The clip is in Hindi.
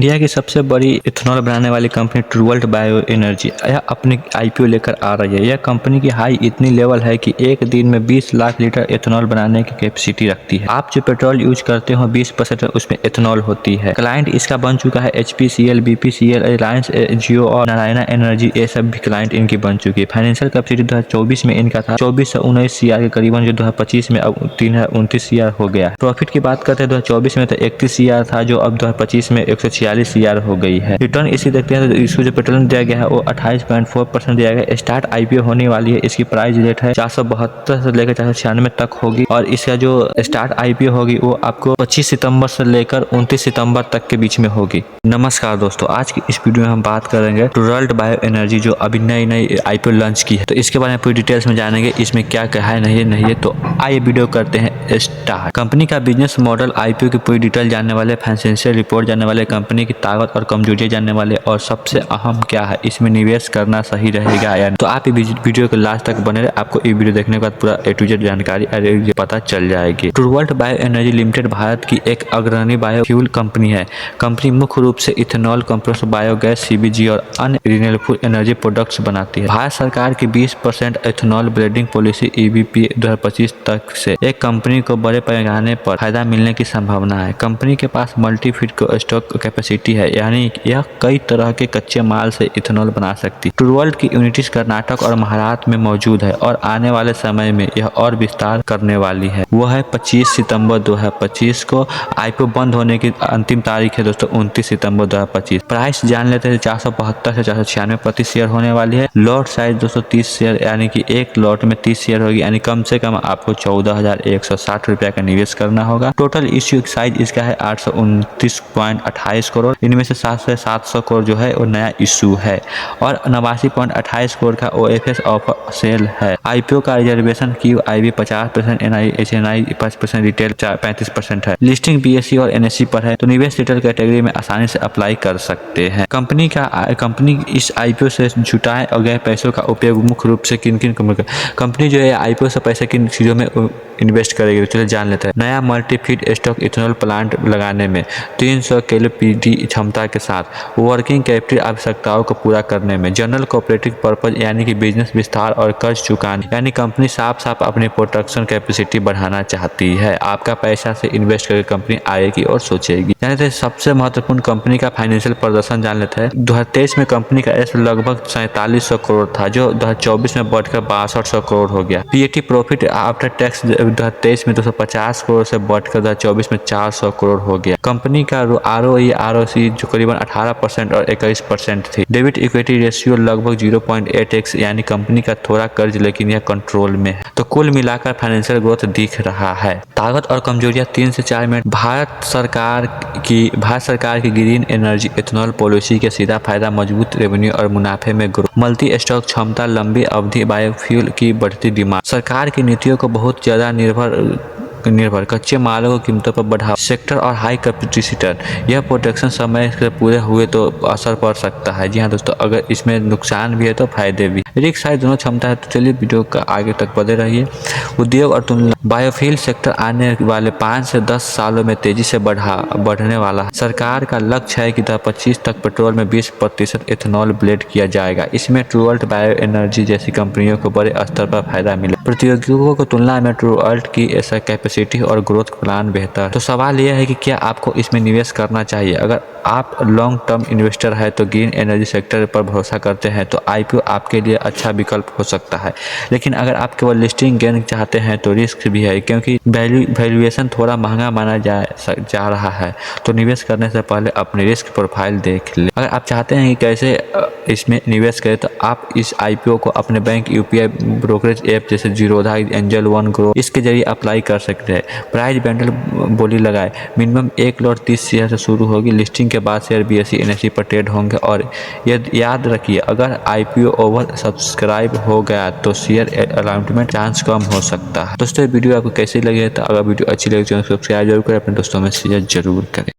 इंडिया की सबसे बड़ी इथेनॉल बनाने वाली कंपनी ट्रूवर्ल्ट बायो एनर्जी यह अपनी आईपीओ लेकर आ रही है। यह कंपनी की हाई इतनी लेवल है कि एक दिन में 20 लाख लीटर इथेनॉल बनाने की कैपेसिटी रखती है। आप जो पेट्रोल यूज करते हो 20% उसमें इथेनॉल होती है। क्लाइंट इसका बन चुका है HPCL, BPCL, रिलायंस जियो और नारायणा एनर्जी, ये सब भी क्लाइंट इनकी बन चुकी है। फाइनेंशियल कैपेसिटी 2024 में इनका था 24 से 19 CR के करीबन, जो 2025 में अब 329 CR हो गया। प्रॉफिट की बात करते हैं 2024 में तो 31 CR था, जो अब 2025 में 146 CR हो गई है। रिटर्न इसी देखते हैं तो इसको जो पेट्रोल दिया गया है वो 28.4% दिया गया है। स्टार्ट आईपीओ होने वाली है। इसकी प्राइस रेट है 472 से लेकर 496 तक होगी और इसका जो स्टार्ट आईपीओ होगी वो आपको 25 सितंबर से लेकर 29 सितंबर तक के बीच में होगी। नमस्कार दोस्तों, आज की इस वीडियो में हम बात करेंगे ट्रूवर्ल्ट बायो एनर्जी जो अभी नई आईपीओ लॉन्च की है। तो इसके बारे में पूरी डिटेल्स में जानेंगे, इसमें क्या क्या है नहीं है। तो आइए वीडियो करते हैं स्टार्ट। कंपनी का बिजनेस मॉडल, आईपीओ की पूरी डिटेल जानने वाले, फाइनेंशियल रिपोर्ट जानने वाले, कंपनी की ताकत और कमजोरियां जानने वाले और सबसे अहम क्या है इसमें निवेश करना सही रहेगा या नहीं। तो आप वीडियो के लास्ट तक बने रहे, आपको ये वीडियो देखने के बाद पूरा A to Z जानकारी पता चल जाएगी। ट्रूवर्ल्ट बायो एनर्जी लिमिटेड भारत की एक अग्रणी बायोफ्यूल कंपनी है। कंपनी मुख्य रूप से इथेनॉल, कंप्रेस्ड बायोगैस, CBG और अन्य रिन्यूएबल एनर्जी प्रोडक्ट्स बनाती है। भारत सरकार की 20% इथेनॉल ब्लेंडिंग पॉलिसी EBP 2025 तक से एक कंपनी को बड़े पैमाने पर फायदा मिलने की संभावना है। कंपनी के पास मल्टी फीड को स्टॉक कैपेसिटी है, यानी यह कई तरह के कच्चे माल से इथेनॉल बना सकती है। ट्रूवर्ल्ट की यूनिटीज कर्नाटक और महाराष्ट्र में मौजूद है और आने वाले समय में यह और विस्तार करने वाली है। वह है 25 सितंबर 2025 को। आईपीओ बंद होने की अंतिम तारीख है दोस्तों 29 सितंबर 2025। प्राइस जान लेते हैं 472 से 496 प्रति शेयर होने वाली है। लॉट साइज दोस्तों 30 शेयर, यानी कि एक लॉट में 30 शेयर होगी, यानी कम से कम आपको 14,160 रुपया का निवेश करना होगा। टोटल इश्यू साइज इसका है 829.28 करोड़, इनमें से 700 करोड़ जो है वो नया इशू है और 89.28 करोड़ का OFS ऑफर सेल है। आईपीओ का reservation QIB 50%, NI HNI 5%, retail 35% है। लिस्टिंग BSE और NSE पर है, तो निवेश रिटेल कैटेगरी में आसानी से अप्लाई कर सकते हैं। कंपनी इस आईपीओ से जुटाए गए पैसों का उपयोग मुख्य रूप से किन कंपनी जो है आईपीओ से पैसे किन चीजों में इन्वेस्ट करेगी, चलिए जान लेते हैं। नया multi feed stock ethanol plant लगाने में 300 KLPD क्षमता के साथ वर्किंग कैपिटल आवश्यकताओं को पूरा करने में, जनरल कोऑपरेटिव पर्पज यानी कि बिजनेस विस्तार और कर्ज चुकाने, यानी कंपनी साफ अपनी प्रोडक्शन कैपेसिटी बढ़ाना चाहती है। आपका पैसा से इन्वेस्ट करके कंपनी आगे की ओर सोचेगी। यानी सबसे महत्वपूर्ण कंपनी का फाइनेंशियल प्रदर्शन जान लेते हैं। 2023 में कंपनी का एस लगभग 4700 करोड़ था, जो 2024 में बढ़कर 6200 करोड़ हो गया। PAT प्रॉफिट आफ्टर टैक्स 2023 में 250 करोड़ से बढ़कर 2024 में 400 करोड़ हो गया। कंपनी का ROE ROC जो करीबन 18% और 21% थी। डेबिट इक्विटी रेशियो लगभग 0.8x, यानी कंपनी का थोड़ा कर्ज लेकिन यह कंट्रोल में है। तो कुल मिलाकर फाइनेंशियल ग्रोथ दिख रहा है। ताकत और कमजोरियां 3 से 4 मिनट। भारत सरकार की ग्रीन एनर्जी इथेनॉल पॉलिसी के सीधा फायदा मजबूत रेवेन्यू और मुनाफे में ग्रोथ, मल्टी स्टॉक क्षमता, लंबी अवधि बायोफ्यूल की बढ़ती डिमांड, सरकार की नीतियों को बहुत ज्यादा निर्भर कच्चे मालों की कीमतों पर बढ़ावा, सेक्टर और हाई कैपेसिटर, यह प्रोटेक्शन समय से पूरे हुए तो असर पड़ सकता है। जी हाँ दोस्तों, अगर इसमें नुकसान भी है तो फायदे भी। रिस्क साइड दोनों क्षमता है। तो चलिए वीडियो का आगे तक बढ़े रहिए। उद्योग और तुलना, बायोफ्यूल सेक्टर आने वाले 5 से 10 सालों में तेजी से बढ़ने वाला है। सरकार का लक्ष्य है कि 2025 तक पेट्रोल में 20% इथेनॉल ब्लेंड किया जाएगा। इसमें ट्रूवर्ल्ट बायो एनर्जी जैसी कंपनियों को बड़े स्तर पर फायदा मिले। प्रतियोगियों की तुलना में ट्रूवर्ल्ट की ऐसा कैपेसिटी और ग्रोथ प्लान बेहतर है। तो सवाल यह है कि क्या आपको इसमें निवेश करना चाहिए। अगर आप लॉन्ग टर्म इन्वेस्टर है तो ग्रीन एनर्जी सेक्टर पर भरोसा करते हैं तो आईपीओ आपके लिए अच्छा विकल्प हो सकता है। लेकिन अगर आप केवल लिस्टिंग गेन चाहते हैं तो रिस्क भी है, क्योंकि वैल्यूएशन थोड़ा महंगा माना जा रहा है। तो निवेश करने से पहले अपनी रिस्क प्रोफाइल देख लें। अगर आप चाहते हैं कि कैसे इसमें निवेश करें तो आप इस आईपीओ को अपने बैंक UPI ब्रोकरेज ऐप जैसे जीरोधा, एंजल वन ग्रो, इसके जरिए अप्लाई कर सकते हैं। प्राइस बैंडल बोली लगाए, मिनिमम 1 लॉट 30 शेयर से शुरू होगी। लिस्टिंग के बाद शेयर BSE NSE पर ट्रेड होंगे। और याद रखिए, अगर आईपीओ ओवर सब्सक्राइब हो गया तो शेयर अलॉटमेंट चांस कम हो सकता है। दोस्तों वीडियो आपको कैसी लगी है, तो अगर वीडियो अच्छी लगी तो सब्सक्राइब जरूर करें, अपने दोस्तों में शेयर जरूर करें।